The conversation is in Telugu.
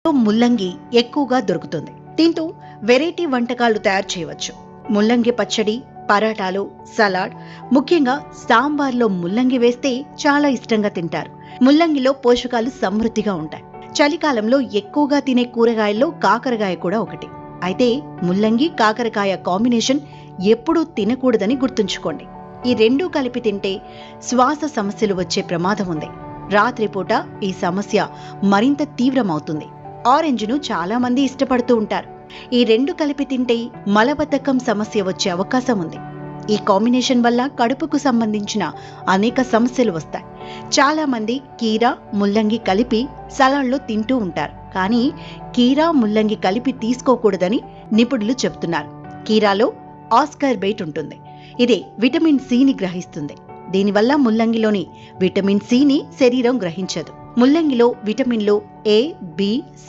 ముల్లంగి ఎక్కువగా దొరుకుతుంది. దీంతో వెరైటీ వంటకాలు తయారు చేయవచ్చు. ముల్లంగి పచ్చడి, పరాటాలు, సలాడ్, ముఖ్యంగా సాంబార్లో ముల్లంగి వేస్తే చాలా ఇష్టంగా తింటారు. ముల్లంగిలో పోషకాలు సమృద్ధిగా ఉంటాయి. చలికాలంలో ఎక్కువగా తినే కూరగాయల్లో కాకరకాయ కూడా ఒకటి. అయితే ముల్లంగి కాకరకాయ కాంబినేషన్ ఎప్పుడూ తినకూడదని గుర్తుంచుకోండి. ఈ రెండూ కలిపి తింటే శ్వాస సమస్యలు వచ్చే ప్రమాదం ఉంది. రాత్రిపూట ఈ సమస్య మరింత తీవ్రమవుతుంది. ఆరెంజ్ను చాలా మంది ఇష్టపడుతూ ఉంటారు. ఈ రెండు కలిపి తింటే మలబద్ధకం సమస్య వచ్చే అవకాశం ఉంది. ఈ కాంబినేషన్ వల్ల కడుపుకు సంబంధించిన అనేక సమస్యలు వస్తాయి. చాలా మంది కీరా, ముల్లంగి కలిపి సలాడ్లో తింటూ ఉంటారు. కానీ కీరా, ముల్లంగి కలిపి తీసుకోకూడదని నిపుణులు చెబుతున్నారు. కీరాలో ఆస్కార్బేట్ ఉంటుంది. ఇది విటమిన్ సిని గ్రహిస్తుంది. దీనివల్ల ముల్లంగిలోని విటమిన్ సిని శరీరం గ్రహించదు. ముల్లంగిలో విటమిన్లు A, B, C